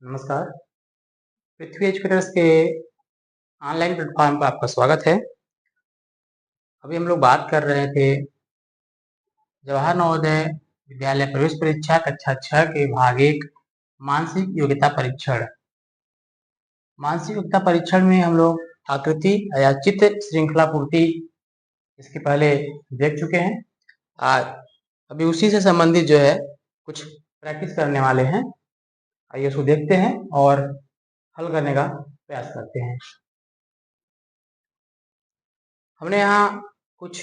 नमस्कार। पृथ्वी एजुकेटर्स के online platform पर आपका स्वागत है। अभी हम लोग बात कर रहे थे जवाहर नवोदय विद्यालय प्रवेश परीक्षा कक्षा 6 के भाग 1 मानसिक योग्यता परीक्षण। मानसिक योग्यता परीक्षण में हम लोग आकृति या चित्र श्रृंखला पूर्ति इसके पहले देख चुके हैं। आज अभी उसी से संबंधित जो है कुछ प्रैक्टिस करने वाले हैं। आइए उसको देखते हैं और हल करने का प्रयास करते हैं। हमने यहाँ कुछ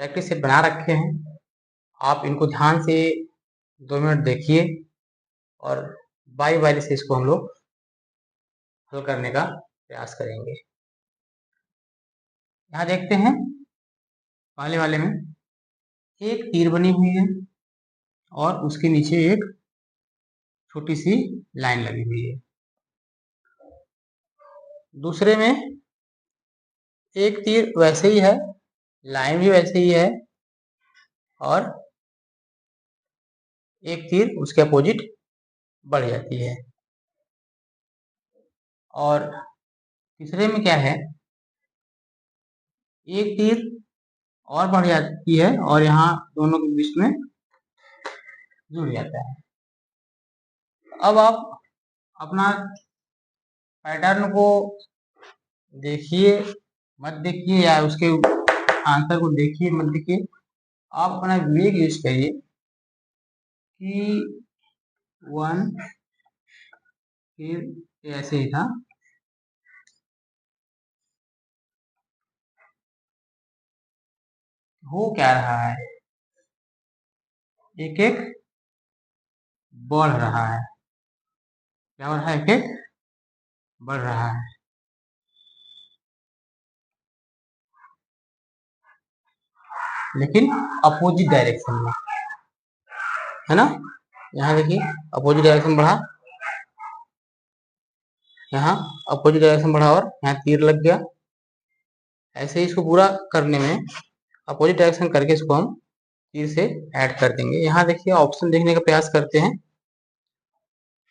प्रैक्टिस सेट बना रखे हैं। आप इनको ध्यान से 2 मिनट देखिए और बारी बारी से इसको हम लोग हल करने का प्रयास करेंगे। यहाँ देखते हैं पहले वाले में एक तीर बनी हुई है और उसके नीचे एक छोटी सी लाइन लगी हुई है। दूसरे में एक तीर वैसे ही है, लाइन भी वैसे ही है और एक तीर उसके अपोजिट बढ़ जाती है। और तीसरे में क्या है, एक तीर और बढ़ जाती है और यहाँ दोनों के बीच में जुड़ जाता है। अब आप अपना पैटर्न को देखिए, मत देखिए, या उसके आंसर को देखिए मत देखिए। आप अपना विवेक यूज करिए कि 1 फिर ऐसे ही था, हो क्या रहा है, एक एक बढ़ रहा है। क्या हो रहा है? एक एक बढ़ रहा है। लेकिन अपोजिट डायरेक्शन में, है ना। यहाँ देखिए अपोजिट डायरेक्शन बढ़ा, यहाँ अपोजिट डायरेक्शन बढ़ा और यहाँ तीर लग गया। ऐसे ही इसको पूरा करने में अपोजिट डायरेक्शन करके इसको हम तीर से ऐड कर देंगे। यहाँ देखिए ऑप्शन देखने का प्रयास करते हैं।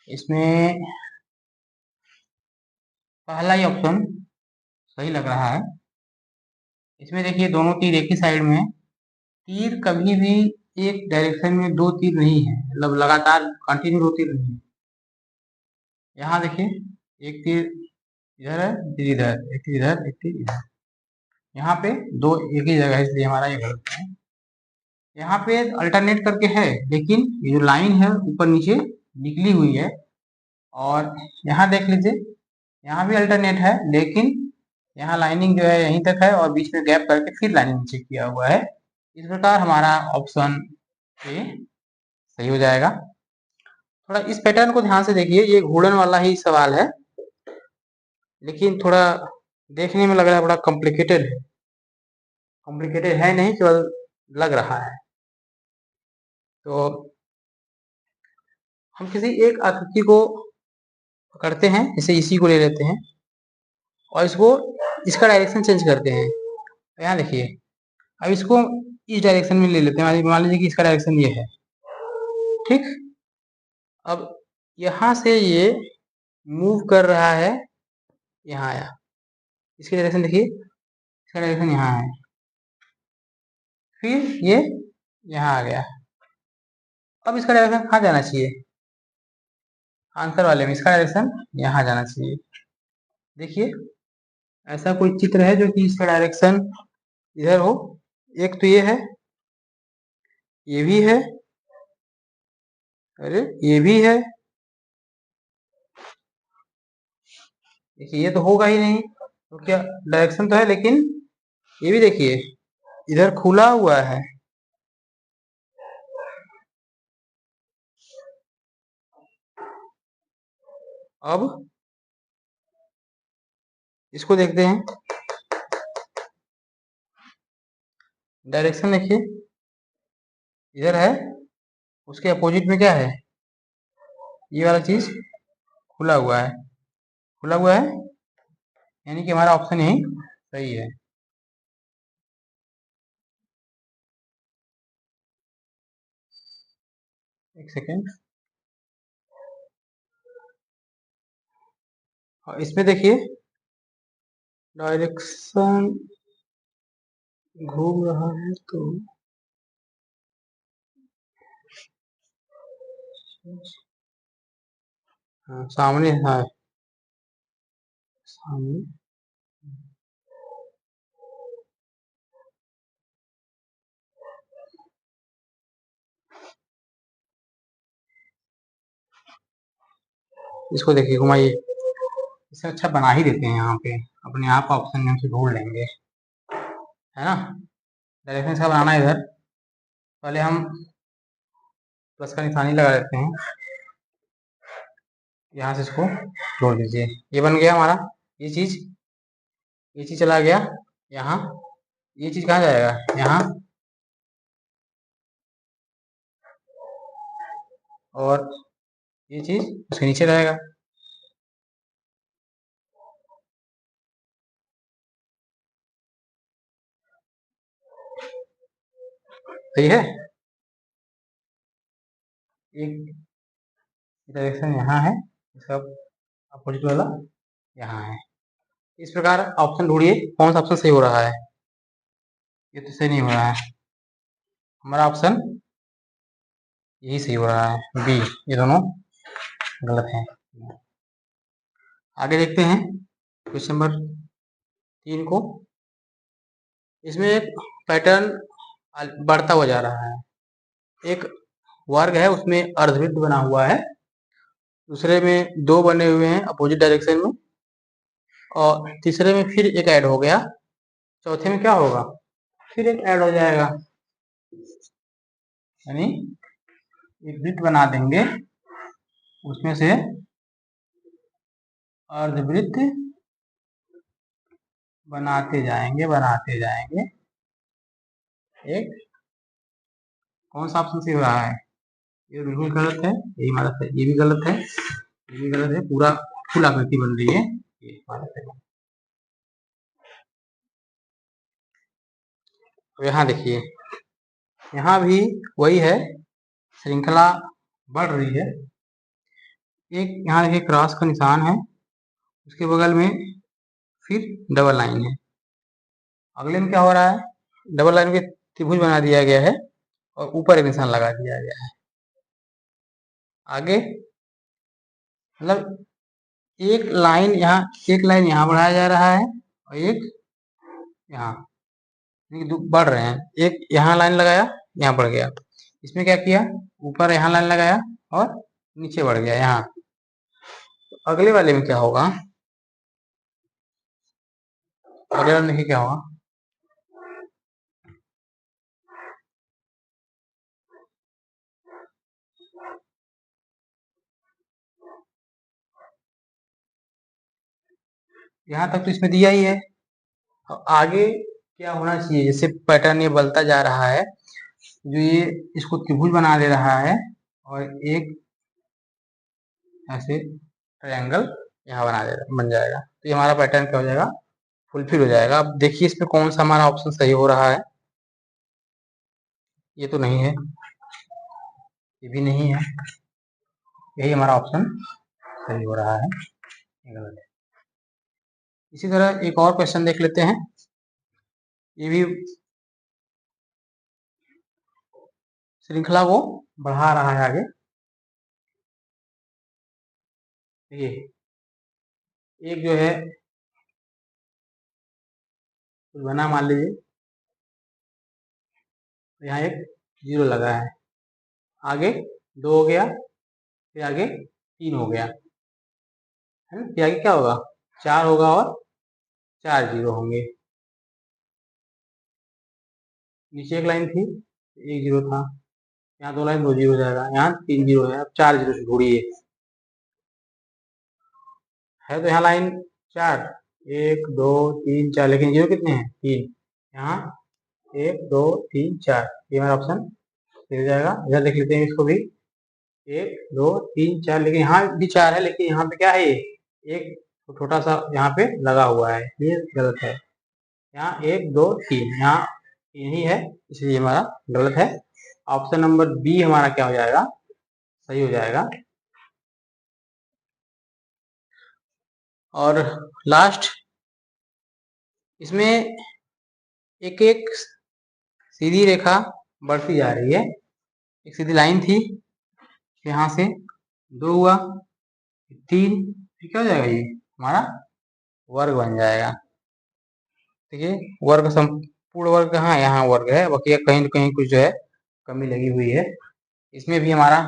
इसमें पहला ही ऑप्शन सही लग रहा है। इसमें देखिए दोनों तीर एक ही साइड में है। तीर कभी भी एक डायरेक्शन में 2 तीर नहीं है, मतलब लगातार कंटिन्यू 2 तीर नहीं है। यहाँ देखिए एक तीर इधर है, तीर इधर, एक तीर इधर, एक तीर इधर। यहाँ पे 2 एक ही जगह है, इसलिए हमारा ये गलत है। यहाँ पे अल्टरनेट करके है, लेकिन ये जो लाइन है ऊपर नीचे निकली हुई है। और यहाँ देख लीजिए, यहाँ भी अल्टरनेट है, लेकिन यहाँ लाइनिंग जो है यहीं तक है और बीच में गैप करके फिर लाइनिंग नीचे किया हुआ है। इस प्रकार हमारा ऑप्शन ए सही हो जाएगा। थोड़ा इस पैटर्न को ध्यान से देखिए, ये घूर्णन वाला ही सवाल है, लेकिन थोड़ा देखने में लग रहा है बड़ा कॉम्प्लिकेटेड है। कॉम्प्लिकेटेड है नहीं, केवल लग रहा है। तो हम किसी एक आकृति को पकड़ते हैं, जैसे इसी को ले लेते हैं और इसको इसका डायरेक्शन चेंज करते हैं। यहाँ देखिए, अब इसको इस डायरेक्शन में ले लेते हैं। मान लीजिए कि इसका डायरेक्शन ये है, ठीक। अब यहाँ से ये मूव कर रहा है, यहाँ आया। इसकी डायरेक्शन देखिए, इसका डायरेक्शन यहाँ है, फिर ये यहाँ आ गया। अब इसका डायरेक्शन कहाँ जाना चाहिए? आंसर वाले में इसका डायरेक्शन यहाँ जाना चाहिए। देखिए ऐसा कोई चित्र है जो कि इसका डायरेक्शन इधर हो। एक तो ये है, ये भी है, अरे ये भी है। देखिए ये तो होगा ही नहीं, तो क्या डायरेक्शन तो है, लेकिन ये भी देखिए इधर खुला हुआ है। अब इसको देखते हैं, डायरेक्शन देखिए इधर है, उसके अपोजिट में क्या है, ये वाला चीज खुला हुआ है। खुला हुआ है यानी कि हमारा ऑप्शन यही सही है। एक सेकेंड, और इसमें देखिए डायरेक्शन घूम रहा है तो हाँ, सामने है, सामने इसको देखिए घुमाइए। इससे अच्छा बना ही देते हैं, यहाँ पे अपने आप ऑप्शन में से ढूंढ लेंगे, है ना। डायरेक्शन इसका बनाना है इधर, पहले हम प्लस का निशानी लगा देते हैं, यहाँ से इसको जोड़ दीजिए। ये बन गया हमारा, ये चीज चला गया यहाँ, ये चीज कहाँ जाएगा, यहाँ, और ये चीज उसके नीचे रहेगा। सही है। एक डायरेक्शन यहाँ है, इसका अपोजिट वाला यहाँ है। इस प्रकार ऑप्शन ढूंढिए कौन सा ऑप्शन सही हो रहा है। ये तो सही नहीं हो रहा है, हमारा ऑप्शन यही सही हो रहा है, बी। ये दोनों गलत हैं। आगे देखते हैं क्वेश्चन नंबर 3 को। इसमें एक पैटर्न बढ़ता हुआ जा रहा है। एक वर्ग है, उसमें अर्धवृत्त बना हुआ है, दूसरे में 2 बने हुए हैं अपोजिट डायरेक्शन में, और तीसरे में फिर एक ऐड हो गया, चौथे में क्या होगा, फिर एक ऐड हो जाएगा। यानी एक वृत्त बना देंगे, उसमें से अर्धवृत्त बनाते जाएंगे। एक कौन सा ऑप्शन सही हो रहा है, ये बिल्कुल गलत है, यही हमारा सही, ये भी गलत है, ये भी गलत है, पूरा फुल आकृति बन रही है, ये हमारा सही। तो यहाँ देखिए, यहाँ भी वही है, श्रृंखला बढ़ रही है। एक यहाँ देखिए क्रॉस का निशान है, उसके बगल में फिर डबल लाइन है। अगले में क्या हो रहा है, डबल लाइन के त्रिभुज बना दिया गया है और ऊपर एक निशान लगा दिया गया है। आगे मतलब एक लाइन यहाँ बढ़ाया जा रहा है और एक यहाँ, बढ़ रहे हैं। एक यहाँ लाइन लगाया, यहाँ बढ़ गया। इसमें क्या किया, ऊपर यहाँ लाइन लगाया और नीचे बढ़ गया यहाँ। तो अगले वाले में क्या होगा, अगले वाले में देखिए क्या होगा, यहाँ तक तो इसमें दिया ही है। और आगे क्या होना चाहिए, जैसे पैटर्न ये बढ़ता जा रहा है, जो ये इसको त्रिभुज बना दे रहा है और एक ऐसे ट्रायंगल यहाँ बन जाएगा। तो ये हमारा पैटर्न क्या हो जाएगा, फुलफिल हो जाएगा। अब देखिए इसमें कौन सा हमारा ऑप्शन सही हो रहा है। ये तो नहीं है, ये भी नहीं है, यही हमारा ऑप्शन सही हो रहा है, गलत है। इसी तरह एक और क्वेश्चन देख लेते हैं। ये भी श्रृंखला को बढ़ा रहा है आगे। देखिए एक जो है कुछ बना, मान लीजिए यहाँ एक 0 लगा है, आगे 2 हो गया, फिर आगे 3 हो गया, है ना। फिर आगे क्या होगा, 4 होगा और 4 0 होंगे। नीचे एक लाइन थी, एक 0 था, यहाँ 2 लाइन 2 0 हो जाएगा, यहाँ 3 0 है। अब 4 0 से ढूंढिए, है तो यहाँ लाइन 4, 1 2 3 4, लेकिन 0 कितने हैं, 3। यहाँ 1 2 3 4, ये हमारा ऑप्शन मिल जाएगा। इधर देख लेते हैं इसको भी, 1 2 3 4, लेकिन यहाँ भी 4 है, लेकिन यहाँ पे क्या है, ये एक छोटा सा यहाँ पे लगा हुआ है, ये गलत है। यहाँ 1 2 3, यहाँ यही है, इसलिए हमारा गलत है। ऑप्शन नंबर बी हमारा क्या हो जाएगा, सही हो जाएगा। और लास्ट इसमें एक एक सीधी रेखा बढ़ती जा रही है। एक सीधी लाइन थी, यहाँ से 2 हुआ, 3, फिर क्या हो जाएगा, ये हमारा वर्ग बन जाएगा। ठीक है, वर्ग संपूर्ण वर्ग कहाँ है, यहाँ वर्ग है, बाकी कहीं न कहीं कुछ जो है कमी लगी हुई है। इसमें भी हमारा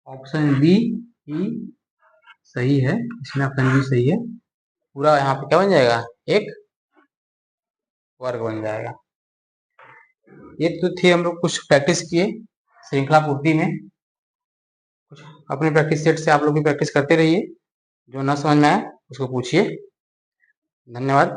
ऑप्शन बी ही सही है, इसमें ऑप्शन बी सही है। पूरा यहाँ पे क्या बन जाएगा, एक वर्ग बन जाएगा। ये तो थे हम लोग कुछ प्रैक्टिस किए श्रृंखला पूर्ति में। कुछ अपने प्रैक्टिस सेट से आप लोग भी प्रैक्टिस करते रहिए, जो ना समझ में आए उसको पूछिए। धन्यवाद।